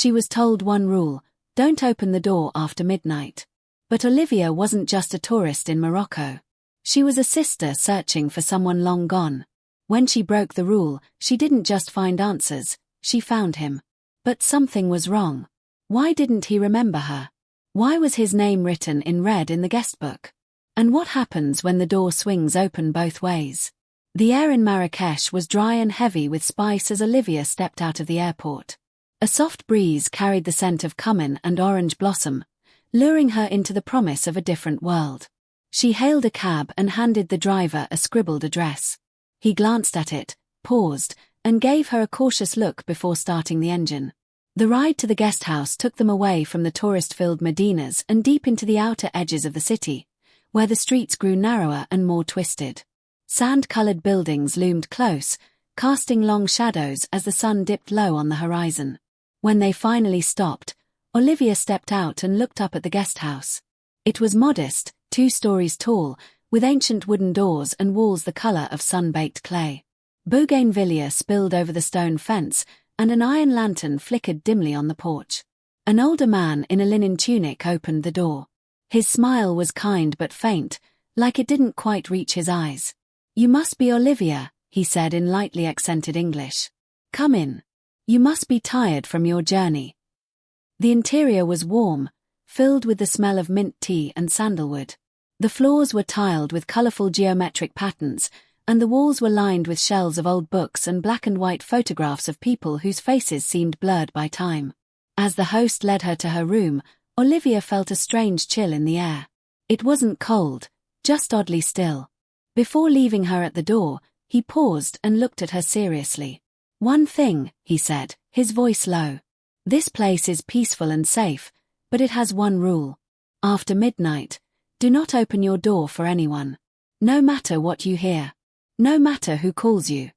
She was told one rule: don't open the door after midnight. But Olivia wasn't just a tourist in Morocco. She was a sister searching for someone long gone. When she broke the rule, she didn't just find answers, she found him. But something was wrong. Why didn't he remember her? Why was his name written in red in the guest book? And what happens when the door swings open both ways? The air in Marrakesh was dry and heavy with spice as Olivia stepped out of the airport. A soft breeze carried the scent of cumin and orange blossom, luring her into the promise of a different world. She hailed a cab and handed the driver a scribbled address. He glanced at it, paused, and gave her a cautious look before starting the engine. The ride to the guest house took them away from the tourist-filled Medinas and deep into the outer edges of the city, where the streets grew narrower and more twisted. Sand-colored buildings loomed close, casting long shadows as the sun dipped low on the horizon. When they finally stopped, Olivia stepped out and looked up at the guest house. It was modest, 2 stories tall, with ancient wooden doors and walls the color of sun-baked clay. Bougainvillea spilled over the stone fence, and an iron lantern flickered dimly on the porch. An older man in a linen tunic opened the door. His smile was kind but faint, like it didn't quite reach his eyes. "You must be Olivia," he said in lightly accented English. "Come in. You must be tired from your journey." The interior was warm, filled with the smell of mint tea and sandalwood. The floors were tiled with colorful geometric patterns, and the walls were lined with shelves of old books and black and white photographs of people whose faces seemed blurred by time. As the host led her to her room, Olivia felt a strange chill in the air. It wasn't cold, just oddly still. Before leaving her at the door, he paused and looked at her seriously. "One thing," he said, his voice low. "This place is peaceful and safe, but it has one rule. After midnight, do not open your door for anyone. No matter what you hear. No matter who calls you."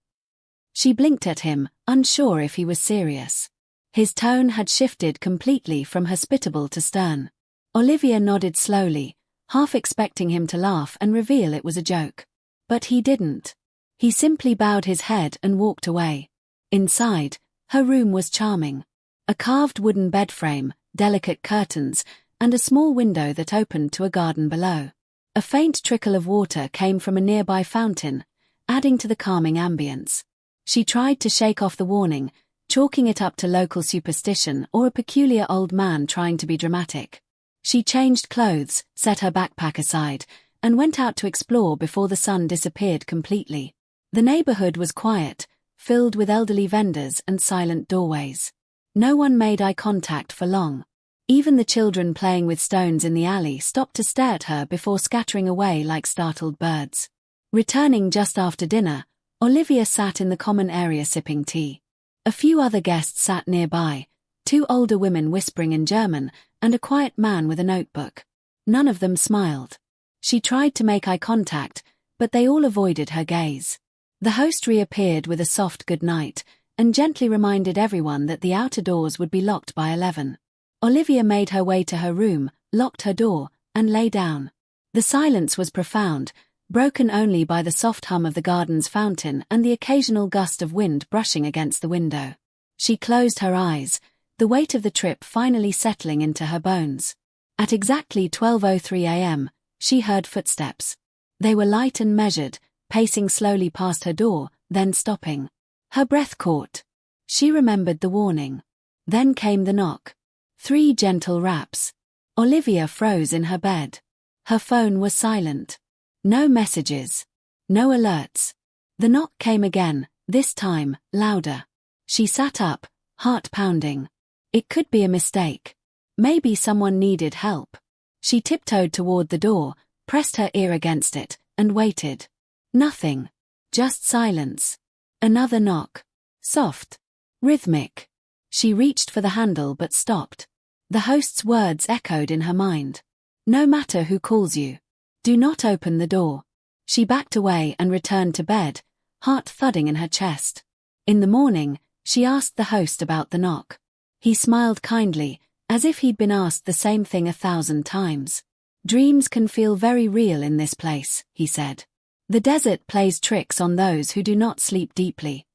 She blinked at him, unsure if he was serious. His tone had shifted completely from hospitable to stern. Olivia nodded slowly, half expecting him to laugh and reveal it was a joke. But he didn't. He simply bowed his head and walked away. Inside, her room was charming. A carved wooden bed frame, delicate curtains, and a small window that opened to a garden below. A faint trickle of water came from a nearby fountain, adding to the calming ambience. She tried to shake off the warning, chalking it up to local superstition or a peculiar old man trying to be dramatic. She changed clothes, set her backpack aside, and went out to explore before the sun disappeared completely. The neighborhood was quiet, filled with elderly vendors and silent doorways. No one made eye contact for long. Even the children playing with stones in the alley stopped to stare at her before scattering away like startled birds. Returning just after dinner, Olivia sat in the common area sipping tea. A few other guests sat nearby, 2 older women whispering in German, and a quiet man with a notebook. None of them smiled. She tried to make eye contact, but they all avoided her gaze. The host reappeared with a soft good night, and gently reminded everyone that the outer doors would be locked by 11. Olivia made her way to her room, locked her door, and lay down. The silence was profound, broken only by the soft hum of the garden's fountain and the occasional gust of wind brushing against the window. She closed her eyes, the weight of the trip finally settling into her bones. At exactly 12:03 a.m., she heard footsteps. They were light and measured, pacing slowly past her door, then stopping. Her breath caught. She remembered the warning. Then came the knock. 3 gentle raps. Olivia froze in her bed. Her phone was silent. No messages. No alerts. The knock came again, this time, louder. She sat up, heart pounding. It could be a mistake. Maybe someone needed help. She tiptoed toward the door, pressed her ear against it, and waited. Nothing. Just silence. Another knock. Soft. Rhythmic. She reached for the handle but stopped. The host's words echoed in her mind. "No matter who calls you. Do not open the door." She backed away and returned to bed, heart thudding in her chest. In the morning, she asked the host about the knock. He smiled kindly, as if he'd been asked the same thing 1,000 times. "Dreams can feel very real in this place," he said. "The desert plays tricks on those who do not sleep deeply."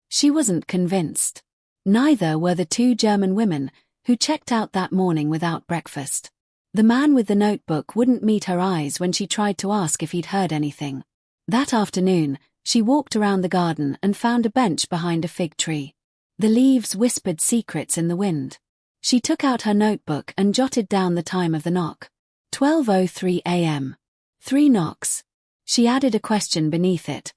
She wasn't convinced. Neither were the two German women who checked out that morning without breakfast. The man with the notebook wouldn't meet her eyes when she tried to ask if he'd heard anything. That afternoon, she walked around the garden and found a bench behind a fig tree. The leaves whispered secrets in the wind. She took out her notebook and jotted down the time of the knock. 12:03 a.m. 3 knocks. She added a question beneath it.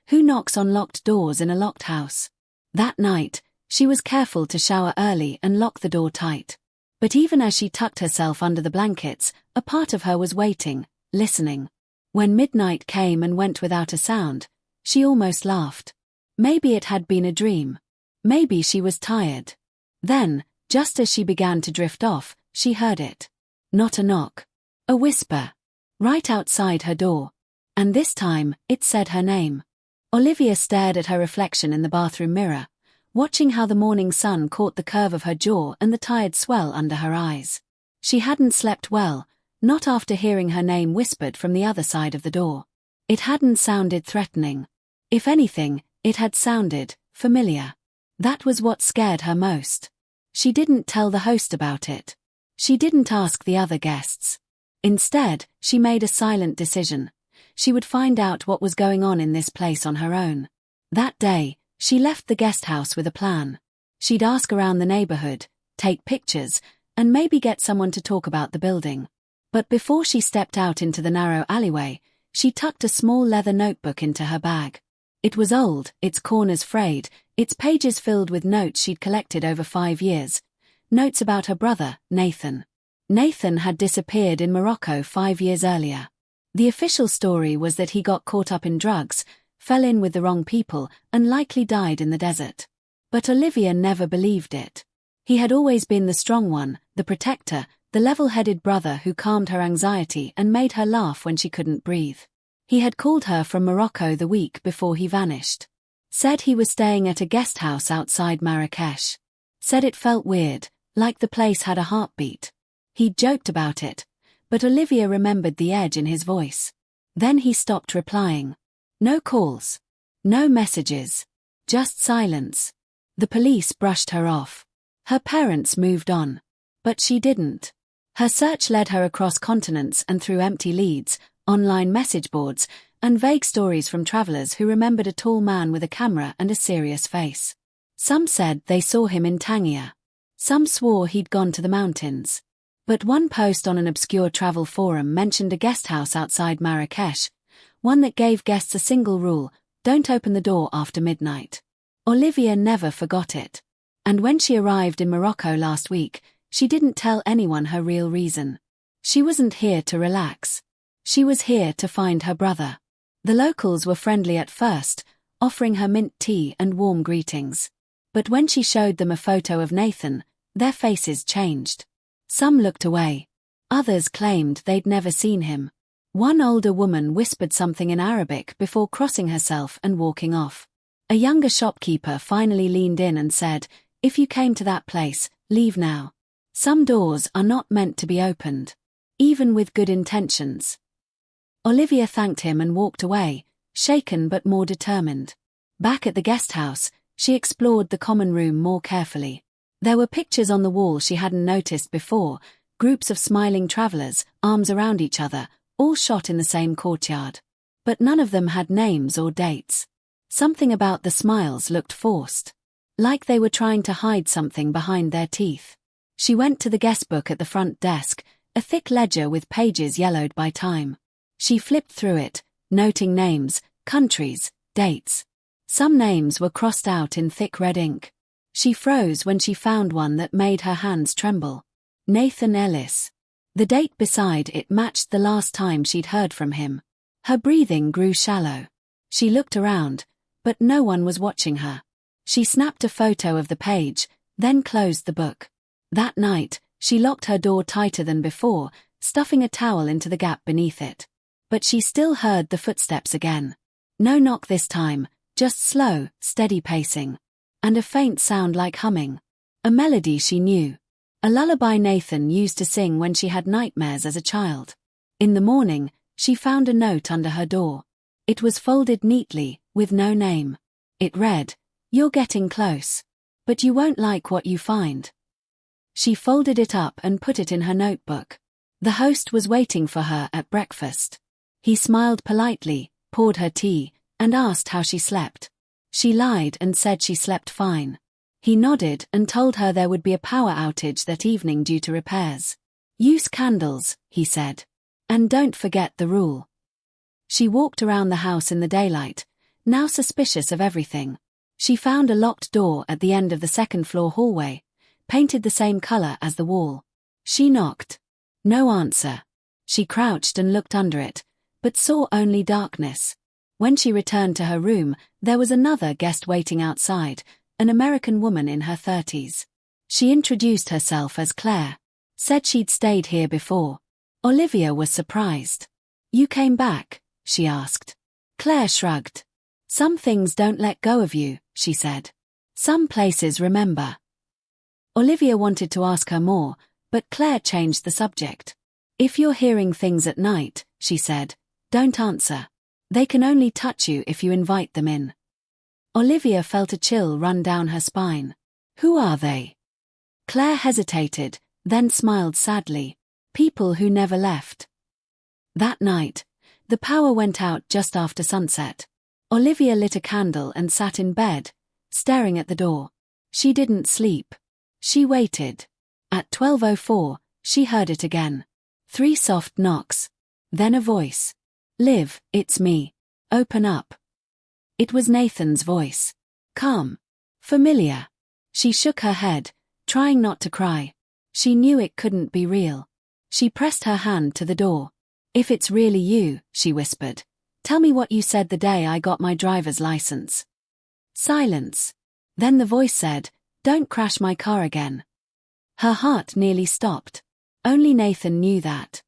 Who knocks on locked doors in a locked house? That night, she was careful to shower early and lock the door tight. But even as she tucked herself under the blankets, a part of her was waiting, listening. When midnight came and went without a sound, she almost laughed. Maybe it had been a dream. Maybe she was tired. Then, just as she began to drift off, she heard it. Not a knock. A whisper. Right outside her door. And this time, it said her name. Olivia stared at her reflection in the bathroom mirror, watching how the morning sun caught the curve of her jaw and the tired swell under her eyes. She hadn't slept well, not after hearing her name whispered from the other side of the door. It hadn't sounded threatening. If anything, it had sounded familiar. That was what scared her most. She didn't tell the host about it. She didn't ask the other guests. Instead, she made a silent decision. She would find out what was going on in this place on her own. That day, she left the guest house with a plan. She'd ask around the neighborhood, take pictures, and maybe get someone to talk about the building. But before she stepped out into the narrow alleyway, she tucked a small leather notebook into her bag. It was old, its corners frayed, its pages filled with notes she'd collected over 5 years. Notes about her brother, Nathan. Nathan had disappeared in Morocco 5 years earlier. The official story was that he got caught up in drugs, fell in with the wrong people, and likely died in the desert. But Olivia never believed it. He had always been the strong one, the protector, the level-headed brother who calmed her anxiety and made her laugh when she couldn't breathe. He had called her from Morocco the week before he vanished. Said he was staying at a guest house outside Marrakesh. Said it felt weird, like the place had a heartbeat. He'd joked about it, but Olivia remembered the edge in his voice. Then he stopped replying. No calls. No messages. Just silence. The police brushed her off. Her parents moved on. But she didn't. Her search led her across continents and through empty leads, online message boards, and vague stories from travelers who remembered a tall man with a camera and a serious face. Some said they saw him in Tangier. Some swore he'd gone to the mountains. But one post on an obscure travel forum mentioned a guest house outside Marrakesh, one that gave guests a single rule: don't open the door after midnight. Olivia never forgot it. And when she arrived in Morocco last week, she didn't tell anyone her real reason. She wasn't here to relax. She was here to find her brother. The locals were friendly at first, offering her mint tea and warm greetings. But when she showed them a photo of Nathan, their faces changed. Some looked away. Others claimed they'd never seen him. One older woman whispered something in Arabic before crossing herself and walking off. A younger shopkeeper finally leaned in and said, "If you came to that place, leave now. Some doors are not meant to be opened, even with good intentions." Olivia thanked him and walked away, shaken but more determined. Back at the guest house, she explored the common room more carefully. There were pictures on the wall she hadn't noticed before, groups of smiling travelers, arms around each other, all shot in the same courtyard. But none of them had names or dates. Something about the smiles looked forced. Like they were trying to hide something behind their teeth. She went to the guestbook at the front desk, a thick ledger with pages yellowed by time. She flipped through it, noting names, countries, dates. Some names were crossed out in thick red ink. She froze when she found one that made her hands tremble. Nathan Ellis. The date beside it matched the last time she'd heard from him. Her breathing grew shallow. She looked around, but no one was watching her. She snapped a photo of the page, then closed the book. That night, she locked her door tighter than before, stuffing a towel into the gap beneath it. But she still heard the footsteps again. No knock this time, just slow, steady pacing. And a faint sound like humming. A melody she knew. A lullaby Nathan used to sing when she had nightmares as a child. In the morning, she found a note under her door. It was folded neatly, with no name. It read, "You're getting close. But you won't like what you find. She folded it up and put it in her notebook. The host was waiting for her at breakfast. He smiled politely, poured her tea, and asked how she slept. She lied and said she slept fine. He nodded and told her there would be a power outage that evening due to repairs. Use candles, he said. And don't forget the rule. She walked around the house in the daylight, now suspicious of everything. She found a locked door at the end of the second-floor hallway, painted the same color as the wall. She knocked. No answer. She crouched and looked under it, but saw only darkness. When she returned to her room, there was another guest waiting outside, an American woman in her 30s. She introduced herself as Claire. Said she'd stayed here before. Olivia was surprised. You came back? She asked. Claire shrugged. Some things don't let go of you, she said. Some places remember. Olivia wanted to ask her more, but Claire changed the subject. If you're hearing things at night, she said, don't answer. They can only touch you if you invite them in. Olivia felt a chill run down her spine. Who are they? Claire hesitated, then smiled sadly. People who never left. That night, the power went out just after sunset. Olivia lit a candle and sat in bed, staring at the door. She didn't sleep. She waited. At 12:04, she heard it again. 3 soft knocks. Then a voice. Liv, it's me. Open up. It was Nathan's voice. Calm. Familiar. She shook her head, trying not to cry. She knew it couldn't be real. She pressed her hand to the door. If it's really you, she whispered, tell me what you said the day I got my driver's license. Silence. Then the voice said, don't crash my car again. Her heart nearly stopped. Only Nathan knew that.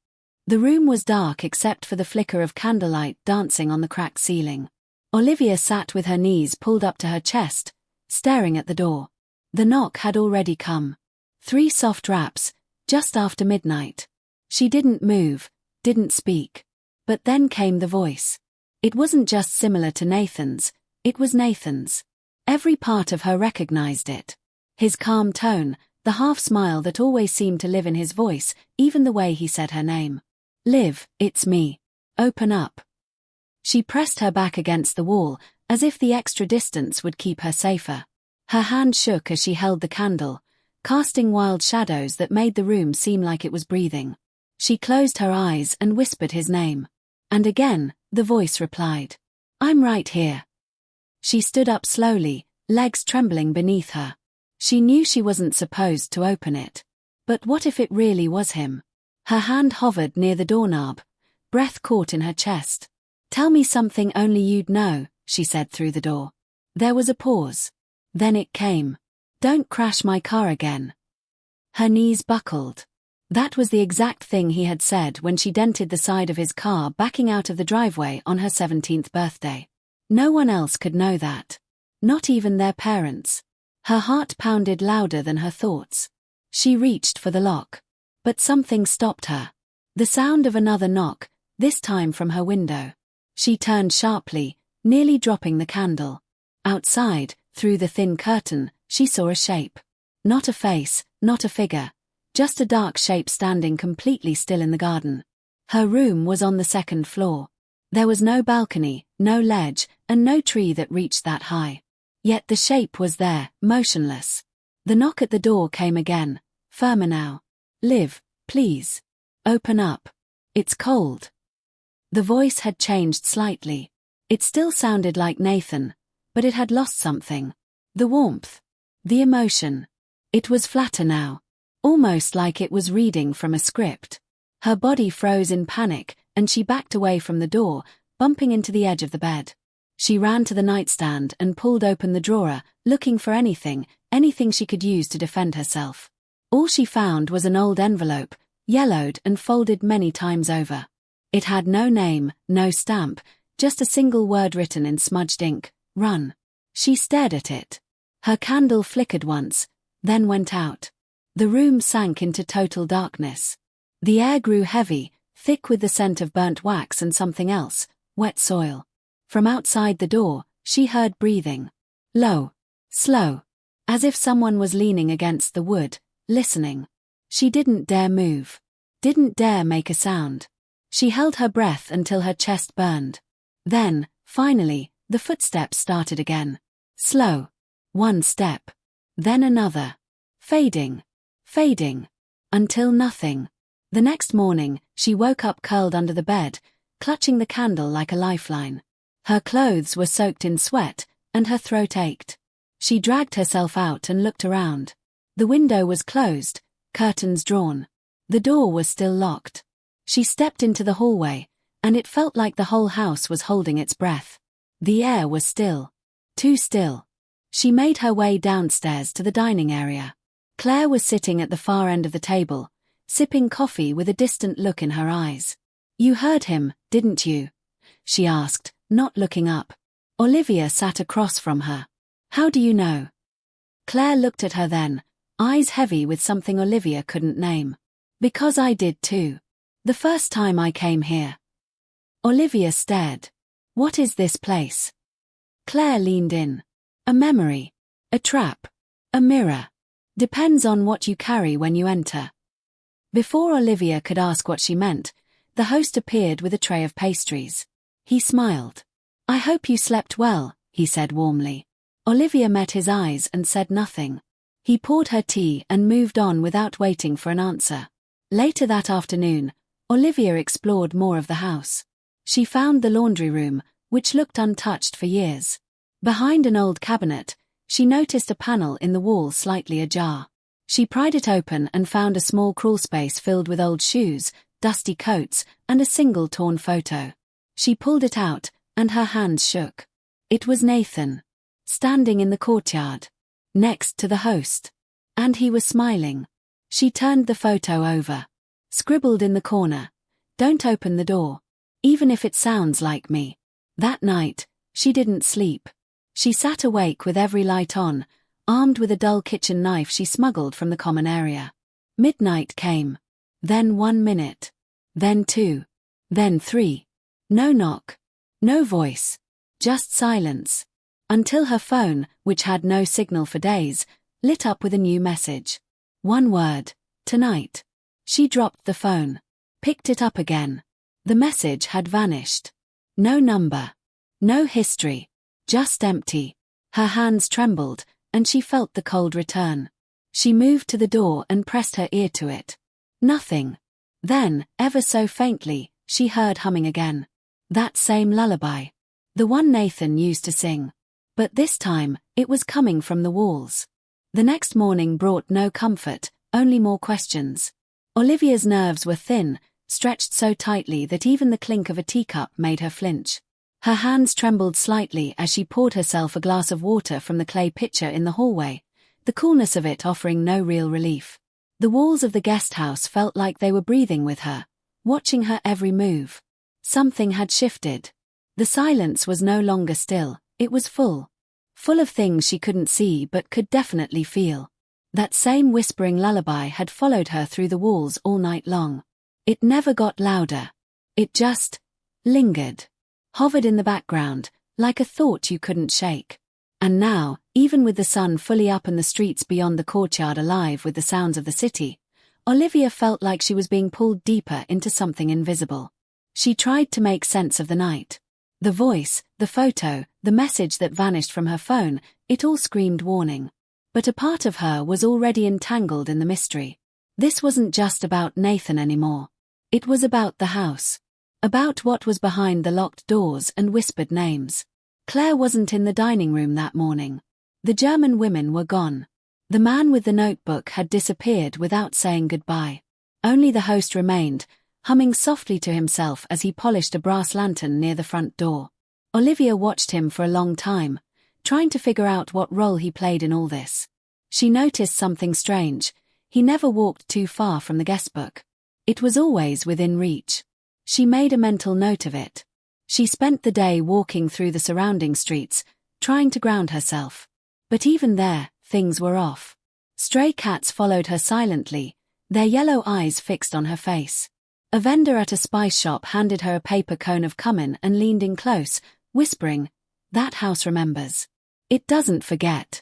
The room was dark except for the flicker of candlelight dancing on the cracked ceiling. Olivia sat with her knees pulled up to her chest, staring at the door. The knock had already come. 3 soft raps, just after midnight. She didn't move, didn't speak. But then came the voice. It wasn't just similar to Nathan's, it was Nathan's. Every part of her recognized it. His calm tone, the half-smile that always seemed to live in his voice, even the way he said her name. Liv, it's me. Open up. She pressed her back against the wall, as if the extra distance would keep her safer. Her hand shook as she held the candle, casting wild shadows that made the room seem like it was breathing. She closed her eyes and whispered his name. And again, the voice replied. I'm right here. She stood up slowly, legs trembling beneath her. She knew she wasn't supposed to open it. But what if it really was him? Her hand hovered near the doorknob, breath caught in her chest. Tell me something only you'd know, she said through the door. There was a pause. Then it came. Don't crash my car again. Her knees buckled. That was the exact thing he had said when she dented the side of his car backing out of the driveway on her 17th birthday. No one else could know that. Not even their parents. Her heart pounded louder than her thoughts. She reached for the lock. But something stopped her. The sound of another knock, this time from her window. She turned sharply, nearly dropping the candle. Outside, through the thin curtain, she saw a shape. Not a face, not a figure. Just a dark shape standing completely still in the garden. Her room was on the 2nd floor. There was no balcony, no ledge, and no tree that reached that high. Yet the shape was there, motionless. The knock at the door came again, firmer now. Liv, please. Open up. It's cold. The voice had changed slightly. It still sounded like Nathan, but it had lost something. The warmth. The emotion. It was flatter now. Almost like it was reading from a script. Her body froze in panic, and she backed away from the door, bumping into the edge of the bed. She ran to the nightstand and pulled open the drawer, looking for anything she could use to defend herself. All she found was an old envelope, yellowed and folded many times over. It had no name, no stamp, just a single word written in smudged ink, run. She stared at it. Her candle flickered once, then went out. The room sank into total darkness. The air grew heavy, thick with the scent of burnt wax and something else, wet soil. From outside the door, she heard breathing. Low. Slow. as if someone was leaning against the wood, listening. She didn't dare move. Didn't dare make a sound. She held her breath until her chest burned. Then, finally, the footsteps started again. Slow. One step. Then another. Fading. Fading. Until nothing. The next morning, she woke up curled under the bed, clutching the candle like a lifeline. Her clothes were soaked in sweat, and her throat ached. She dragged herself out and looked around. The window was closed, curtains drawn. The door was still locked. She stepped into the hallway, and it felt like the whole house was holding its breath. The air was still. Too still. She made her way downstairs to the dining area. Claire was sitting at the far end of the table, sipping coffee with a distant look in her eyes. "You heard him, didn't you?" she asked, not looking up. Olivia sat across from her. "How do you know?" Claire looked at her then, eyes heavy with something Olivia couldn't name. "Because I did too. The first time I came here." Olivia stared. "What is this place?" Claire leaned in. "A memory. A trap. A mirror. Depends on what you carry when you enter." Before Olivia could ask what she meant, the host appeared with a tray of pastries. He smiled. "I hope you slept well," he said warmly. Olivia met his eyes and said nothing. He poured her tea and moved on without waiting for an answer. Later that afternoon, Olivia explored more of the house. She found the laundry room, which looked untouched for years. Behind an old cabinet, she noticed a panel in the wall slightly ajar. She pried it open and found a small crawlspace filled with old shoes, dusty coats, and a single torn photo. She pulled it out, and her hands shook. It was Nathan, standing in the courtyard, next to the host. And he was smiling. She turned the photo over. Scribbled in the corner, "Don't open the door. Even if it sounds like me." That night, she didn't sleep. She sat awake with every light on, armed with a dull kitchen knife she smuggled from the common area. Midnight came. Then 1 minute. Then 2. Then 3. No knock. No voice. Just silence. Until her phone, which had no signal for days, lit up with a new message. One word. Tonight. She dropped the phone. Picked it up again. The message had vanished. No number. No history. Just empty. Her hands trembled, and she felt the cold return. She moved to the door and pressed her ear to it. Nothing. Then, ever so faintly, she heard humming again. That same lullaby. The one Nathan used to sing. But this time, it was coming from the walls. The next morning brought no comfort, only more questions. Olivia's nerves were thin, stretched so tightly that even the clink of a teacup made her flinch. Her hands trembled slightly as she poured herself a glass of water from the clay pitcher in the hallway, the coolness of it offering no real relief. The walls of the guest house felt like they were breathing with her, watching her every move. Something had shifted. The silence was no longer still, it was full. Full of things she couldn't see but could definitely feel. That same whispering lullaby had followed her through the walls all night long. It never got louder. It just lingered. Hovered in the background, like a thought you couldn't shake. And now, even with the sun fully up and the streets beyond the courtyard alive with the sounds of the city, Olivia felt like she was being pulled deeper into something invisible. She tried to make sense of the night. The voice, the photo, the message that vanished from her phone, it all screamed warning. But a part of her was already entangled in the mystery. This wasn't just about Nathan anymore. It was about the house. About what was behind the locked doors and whispered names. Claire wasn't in the dining room that morning. The German women were gone. The man with the notebook had disappeared without saying goodbye. Only the host remained, humming softly to himself as he polished a brass lantern near the front door. Olivia watched him for a long time, trying to figure out what role he played in all this. She noticed something strange. He never walked too far from the guestbook. It was always within reach. She made a mental note of it. She spent the day walking through the surrounding streets, trying to ground herself. But even there, things were off. Stray cats followed her silently, their yellow eyes fixed on her face. A vendor at a spice shop handed her a paper cone of cumin and leaned in close, whispering, "That house remembers. It doesn't forget."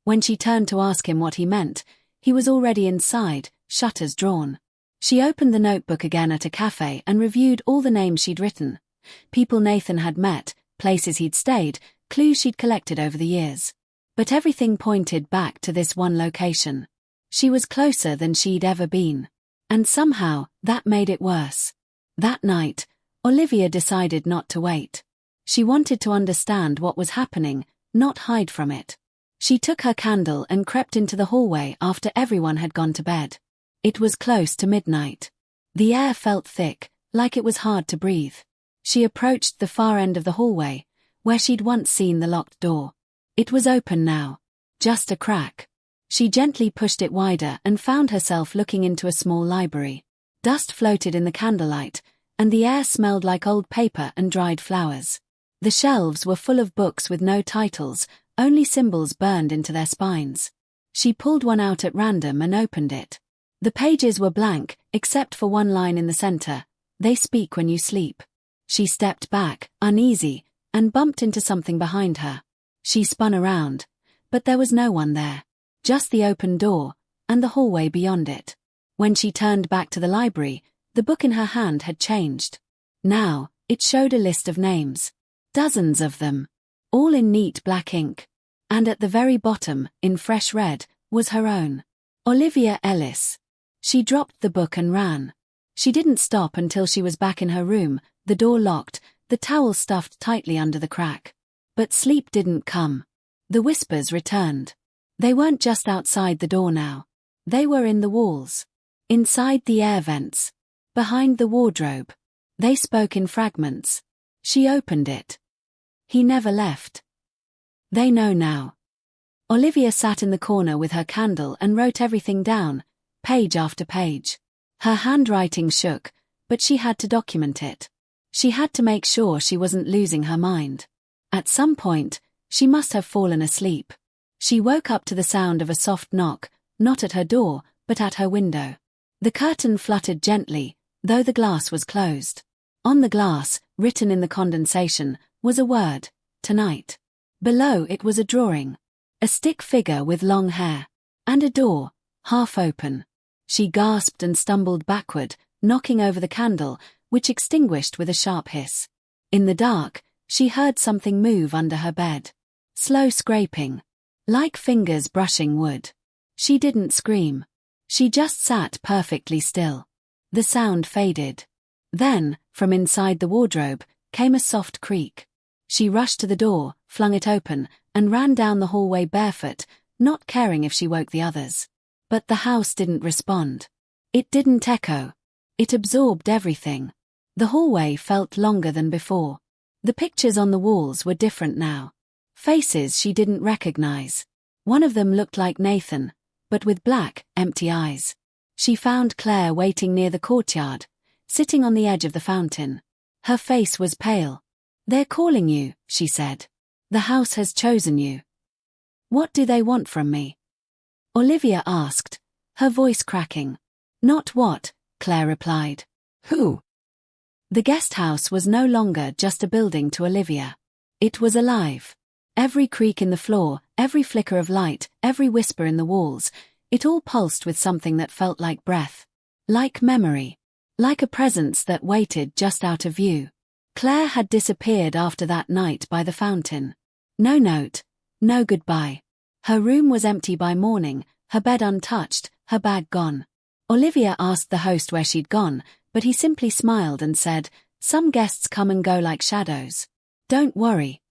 When she turned to ask him what he meant, he was already inside, shutters drawn. She opened the notebook again at a cafe and reviewed all the names she'd written. People Nathan had met, places he'd stayed, clues she'd collected over the years. But everything pointed back to this one location. She was closer than she'd ever been. And somehow, that made it worse. That night, Olivia decided not to wait. She wanted to understand what was happening, not hide from it. She took her candle and crept into the hallway after everyone had gone to bed. It was close to midnight. The air felt thick, like it was hard to breathe. She approached the far end of the hallway, where she'd once seen the locked door. It was open now. Just a crack. She gently pushed it wider and found herself looking into a small library. Dust floated in the candlelight, and the air smelled like old paper and dried flowers. The shelves were full of books with no titles, only symbols burned into their spines. She pulled one out at random and opened it. The pages were blank, except for one line in the center: "They speak when you sleep." She stepped back, uneasy, and bumped into something behind her. She spun around, but there was no one there. Just the open door, and the hallway beyond it. When she turned back to the library, the book in her hand had changed. Now, it showed a list of names. Dozens of them. All in neat black ink. And at the very bottom, in fresh red, was her own. Olivia Ellis. She dropped the book and ran. She didn't stop until she was back in her room, the door locked, the towel stuffed tightly under the crack. But sleep didn't come. The whispers returned. They weren't just outside the door now. They were in the walls. Inside the air vents. Behind the wardrobe. They spoke in fragments. She opened it. He never left. They know now. Olivia sat in the corner with her candle and wrote everything down, page after page. Her handwriting shook, but she had to document it. She had to make sure she wasn't losing her mind. At some point, she must have fallen asleep. She woke up to the sound of a soft knock, not at her door, but at her window. The curtain fluttered gently, though the glass was closed. On the glass, written in the condensation, was a word: tonight. Below it was a drawing. A stick figure with long hair. And a door, half open. She gasped and stumbled backward, knocking over the candle, which extinguished with a sharp hiss. In the dark, she heard something move under her bed. Slow scraping. Like fingers brushing wood. She didn't scream. She just sat perfectly still. The sound faded. Then, from inside the wardrobe, came a soft creak. She rushed to the door, flung it open, and ran down the hallway barefoot, not caring if she woke the others. But the house didn't respond. It didn't echo. It absorbed everything. The hallway felt longer than before. The pictures on the walls were different now. Faces she didn't recognize. One of them looked like Nathan, but with black, empty eyes. She found Claire waiting near the courtyard, sitting on the edge of the fountain. Her face was pale. "They're calling you," she said. "The house has chosen you." "What do they want from me?" Olivia asked, her voice cracking. "Not what," Claire replied. "Who?" The guest house was no longer just a building to Olivia. It was alive. Every creak in the floor, every flicker of light, every whisper in the walls, it all pulsed with something that felt like breath. Like memory. Like a presence that waited just out of view. Claire had disappeared after that night by the fountain. No note, no goodbye. Her room was empty by morning, her bed untouched, her bag gone. Olivia asked the host where she'd gone, but he simply smiled and said, "Some guests come and go like shadows. Don't worry."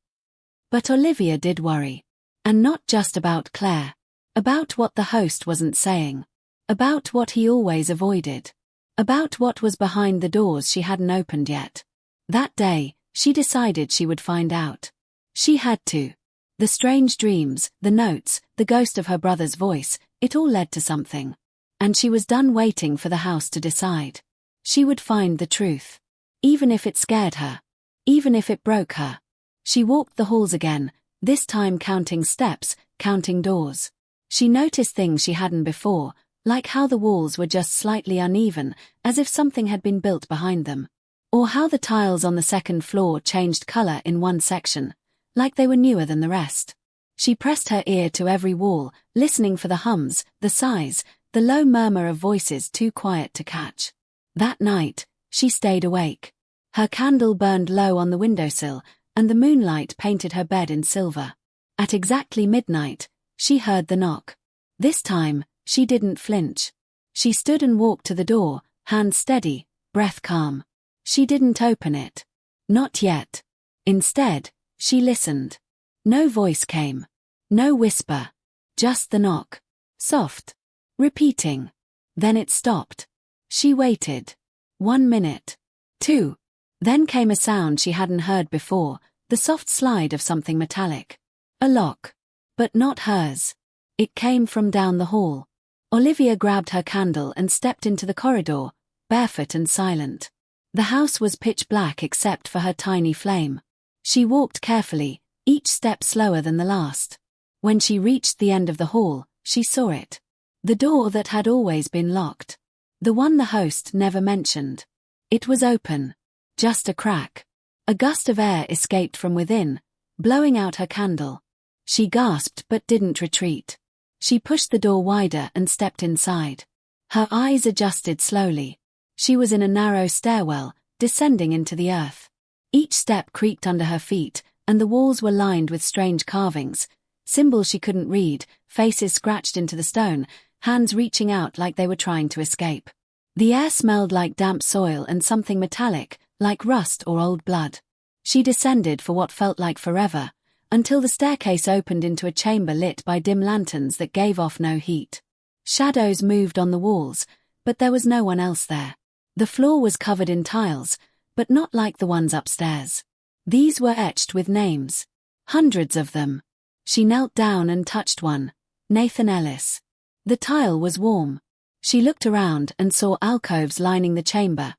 But Olivia did worry. And not just about Claire. About what the host wasn't saying. About what he always avoided. About what was behind the doors she hadn't opened yet. That day, she decided she would find out. She had to. The strange dreams, the notes, the ghost of her brother's voice, it all led to something. And she was done waiting for the house to decide. She would find the truth. Even if it scared her. Even if it broke her. She walked the halls again, this time counting steps, counting doors. She noticed things she hadn't before, like how the walls were just slightly uneven, as if something had been built behind them. Or how the tiles on the second floor changed color in one section, like they were newer than the rest. She pressed her ear to every wall, listening for the hums, the sighs, the low murmur of voices too quiet to catch. That night, she stayed awake. Her candle burned low on the windowsill, and the moonlight painted her bed in silver. At exactly midnight, she heard the knock. This time, she didn't flinch. She stood and walked to the door, hand steady, breath calm. She didn't open it. Not yet. Instead, she listened. No voice came. No whisper. Just the knock. Soft. Repeating. Then it stopped. She waited. 1 minute. 2. Then came a sound she hadn't heard before, the soft slide of something metallic. A lock. But not hers. It came from down the hall. Olivia grabbed her candle and stepped into the corridor, barefoot and silent. The house was pitch black except for her tiny flame. She walked carefully, each step slower than the last. When she reached the end of the hall, she saw it. The door that had always been locked. The one the host never mentioned. It was open. Just a crack. A gust of air escaped from within, blowing out her candle. She gasped but didn't retreat. She pushed the door wider and stepped inside. Her eyes adjusted slowly. She was in a narrow stairwell, descending into the earth. Each step creaked under her feet, and the walls were lined with strange carvings, symbols she couldn't read, faces scratched into the stone, hands reaching out like they were trying to escape. The air smelled like damp soil and something metallic, like rust or old blood. She descended for what felt like forever, until the staircase opened into a chamber lit by dim lanterns that gave off no heat. Shadows moved on the walls, but there was no one else there. The floor was covered in tiles, but not like the ones upstairs. These were etched with names. Hundreds of them. She knelt down and touched one. Nathan Ellis. The tile was warm. She looked around and saw alcoves lining the chamber,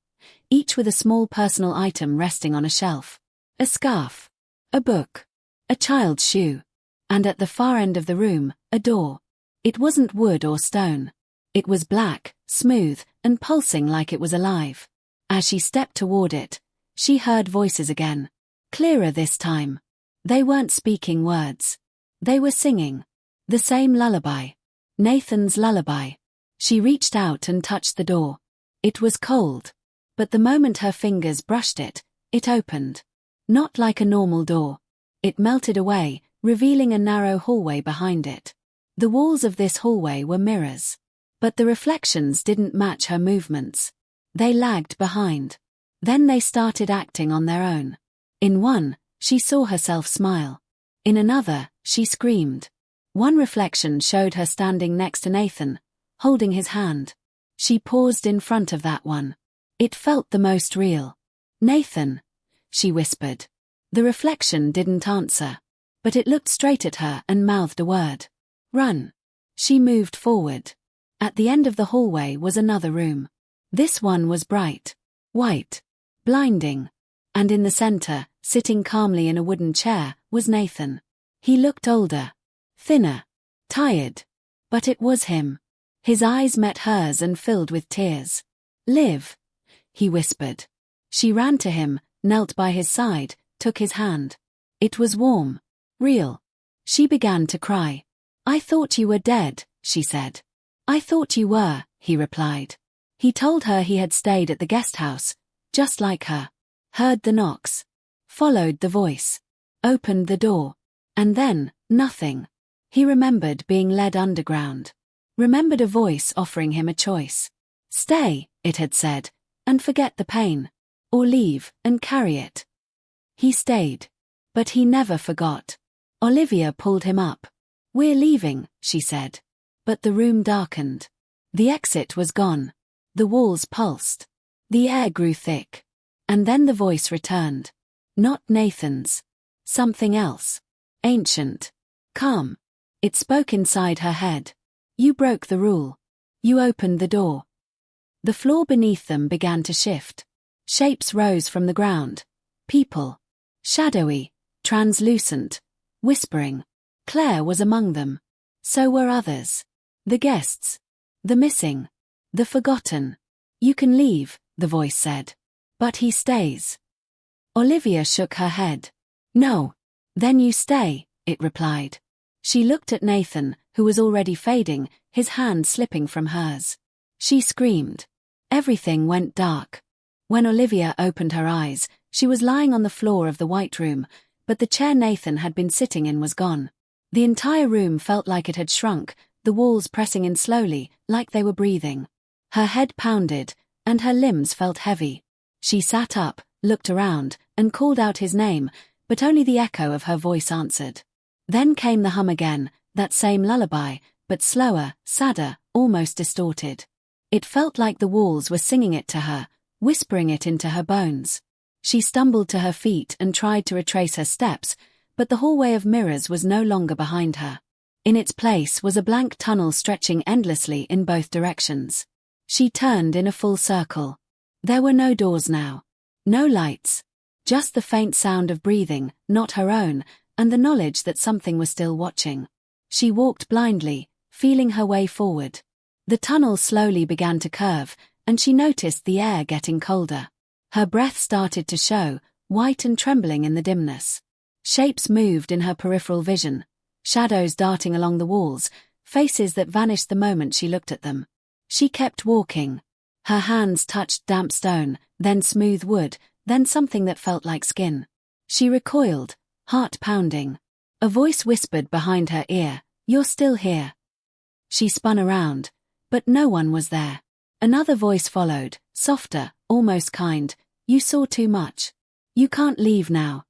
each with a small personal item resting on a shelf. A scarf. A book. A child's shoe. And at the far end of the room, a door. It wasn't wood or stone. It was black, smooth, and pulsing like it was alive. As she stepped toward it, she heard voices again. Clearer this time. They weren't speaking words. They were singing. The same lullaby. Nathan's lullaby. She reached out and touched the door. It was cold. But the moment her fingers brushed it, it opened. Not like a normal door. It melted away, revealing a narrow hallway behind it. The walls of this hallway were mirrors. But the reflections didn't match her movements. They lagged behind. Then they started acting on their own. In one, she saw herself smile. In another, she screamed. One reflection showed her standing next to Nathan, holding his hand. She paused in front of that one. It felt the most real. Nathan, she whispered. The reflection didn't answer, but it looked straight at her and mouthed a word. Run. She moved forward. At the end of the hallway was another room. This one was bright. White. Blinding. And in the center, sitting calmly in a wooden chair, was Nathan. He looked older. Thinner. Tired. But it was him. His eyes met hers and filled with tears. Liv, he whispered. She ran to him, knelt by his side, took his hand. It was warm. Real. She began to cry. I thought you were dead, she said. I thought you were, he replied. He told her he had stayed at the guest house, just like her. Heard the knocks. Followed the voice. Opened the door. And then, nothing. He remembered being led underground. Remembered a voice offering him a choice. Stay, it had said, and forget the pain. Or leave, and carry it. He stayed. But he never forgot. Olivia pulled him up. We're leaving, she said. But the room darkened. The exit was gone. The walls pulsed. The air grew thick. And then the voice returned. Not Nathan's. Something else. Ancient. Calm. It spoke inside her head. You broke the rule. You opened the door. The floor beneath them began to shift. Shapes rose from the ground. People. Shadowy. Translucent. Whispering. Claire was among them. So were others. The guests. The missing. The forgotten. You can leave, the voice said. But he stays. Olivia shook her head. No. Then you stay, it replied. She looked at Nathan, who was already fading, his hand slipping from hers. She screamed. Everything went dark. When Olivia opened her eyes, she was lying on the floor of the white room, but the chair Nathan had been sitting in was gone. The entire room felt like it had shrunk, the walls pressing in slowly, like they were breathing. Her head pounded, and her limbs felt heavy. She sat up, looked around, and called out his name, but only the echo of her voice answered. Then came the hum again, that same lullaby, but slower, sadder, almost distorted. It felt like the walls were singing it to her, whispering it into her bones. She stumbled to her feet and tried to retrace her steps, but the hallway of mirrors was no longer behind her. In its place was a blank tunnel stretching endlessly in both directions. She turned in a full circle. There were no doors now. No lights. Just the faint sound of breathing, not her own, and the knowledge that something was still watching. She walked blindly, feeling her way forward. The tunnel slowly began to curve, and she noticed the air getting colder. Her breath started to show, white and trembling in the dimness. Shapes moved in her peripheral vision, shadows darting along the walls, faces that vanished the moment she looked at them. She kept walking. Her hands touched damp stone, then smooth wood, then something that felt like skin. She recoiled, heart pounding. A voice whispered behind her ear, "You're still here." She spun around, but no one was there. Another voice followed, softer, almost kind, "You saw too much. You can't leave now."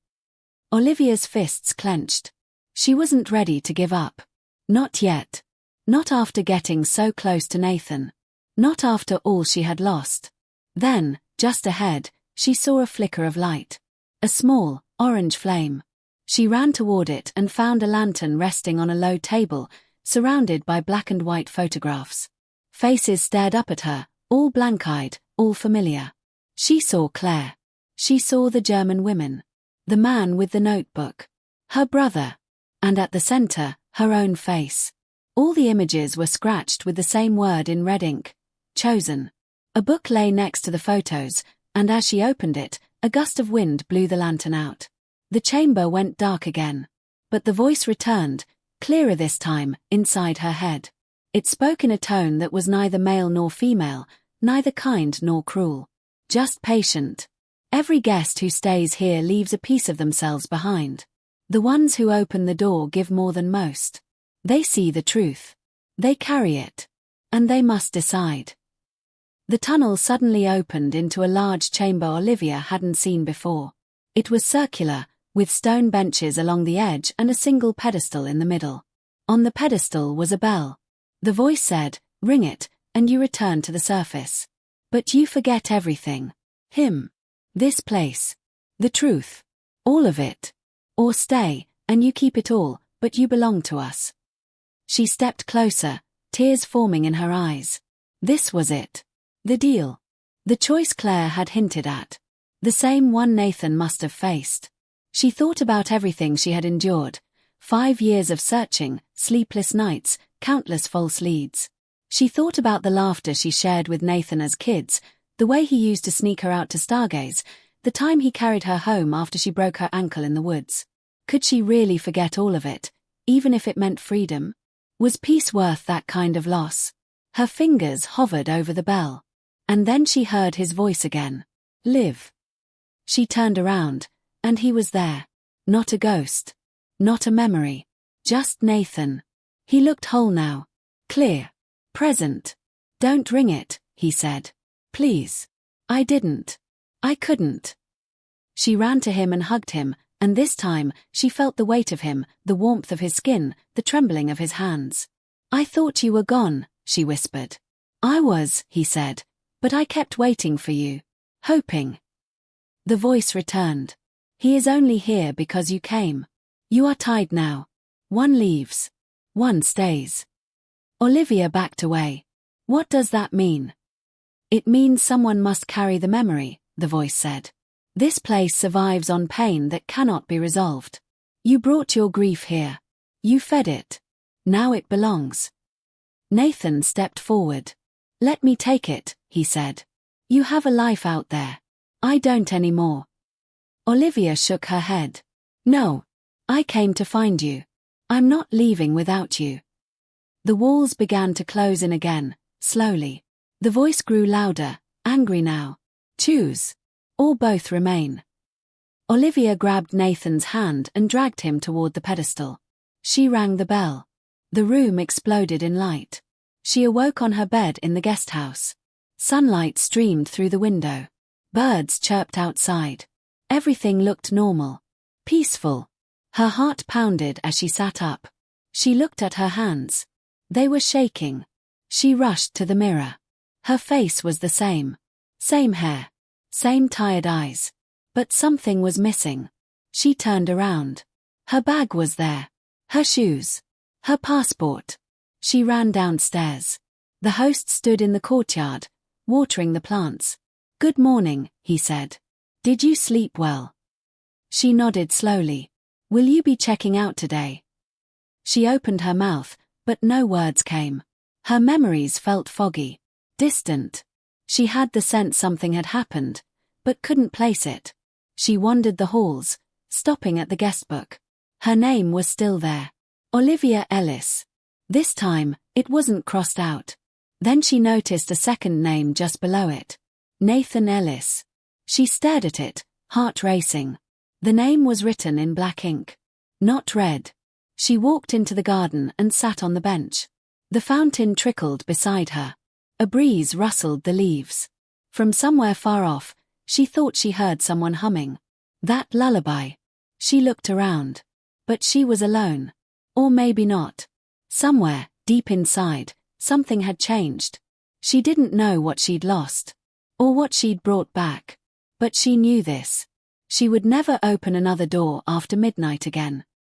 Olivia's fists clenched. She wasn't ready to give up. Not yet. Not after getting so close to Nathan. Not after all she had lost. Then, just ahead, she saw a flicker of light. A small, orange flame. She ran toward it and found a lantern resting on a low table, surrounded by black and white photographs. Faces stared up at her, all blank-eyed, all familiar. She saw Claire. She saw the German women. The man with the notebook. Her brother. And at the center, her own face. All the images were scratched with the same word in red ink. Chosen. A book lay next to the photos, and as she opened it, a gust of wind blew the lantern out. The chamber went dark again. But the voice returned, clearer this time, inside her head. It spoke in a tone that was neither male nor female, neither kind nor cruel. Just patient. Every guest who stays here leaves a piece of themselves behind. The ones who open the door give more than most. They see the truth. They carry it. And they must decide. The tunnel suddenly opened into a large chamber Olivia hadn't seen before. It was circular, with stone benches along the edge and a single pedestal in the middle. On the pedestal was a bell. The voice said, "Ring it, and you return to the surface. But you forget everything. Him. This place. The truth. All of it. Or stay, and you keep it all, but you belong to us." She stepped closer, tears forming in her eyes. This was it. The deal. The choice Claire had hinted at. The same one Nathan must have faced. She thought about everything she had endured. 5 years of searching, sleepless nights, countless false leads. She thought about the laughter she shared with Nathan as kids, the way he used to sneak her out to stargaze, the time he carried her home after she broke her ankle in the woods. Could she really forget all of it, even if it meant freedom? Was peace worth that kind of loss? Her fingers hovered over the bell. And then she heard his voice again. "Live." She turned around, and he was there. Not a ghost. Not a memory. Just Nathan. He looked whole now. Clear. Present. "Don't ring it," he said. "Please." "I didn't. I couldn't." She ran to him and hugged him, and this time, she felt the weight of him, the warmth of his skin, the trembling of his hands. "I thought you were gone," she whispered. "I was," he said, "but I kept waiting for you. Hoping." The voice returned. "He is only here because you came. You are tied now. One leaves. One stays." Olivia backed away. "What does that mean?" "It means someone must carry the memory," the voice said. "This place survives on pain that cannot be resolved. You brought your grief here. You fed it. Now it belongs." Nathan stepped forward. "Let me take it," he said. "You have a life out there. I don't anymore." Olivia shook her head. "No. I came to find you. I'm not leaving without you. The walls began to close in again, slowly. The voice grew louder, angry now. Choose. Or both remain. Olivia grabbed Nathan's hand and dragged him toward the pedestal. She rang the bell. The room exploded in light. She awoke on her bed in the guest house. Sunlight streamed through the window. Birds chirped outside. Everything looked normal. Peaceful. Her heart pounded as she sat up. She looked at her hands. They were shaking. She rushed to the mirror. Her face was the same. Same hair. Same tired eyes. But something was missing. She turned around. Her bag was there. Her shoes. Her passport. She ran downstairs. The host stood in the courtyard, watering the plants. "Good morning," he said. "Did you sleep well?" She nodded slowly. "Will you be checking out today?" She opened her mouth, but no words came. Her memories felt foggy, distant. She had the sense something had happened, but couldn't place it. She wandered the halls, stopping at the guestbook. Her name was still there. Olivia Ellis. This time, it wasn't crossed out. Then she noticed a second name just below it. Nathan Ellis. She stared at it, heart racing. The name was written in black ink. Not red. She walked into the garden and sat on the bench. The fountain trickled beside her. A breeze rustled the leaves. From somewhere far off, she thought she heard someone humming. That lullaby. She looked around. But she was alone. Or maybe not. Somewhere, deep inside, something had changed. She didn't know what she'd lost. Or what she'd brought back. But she knew this. She would never open another door after midnight again.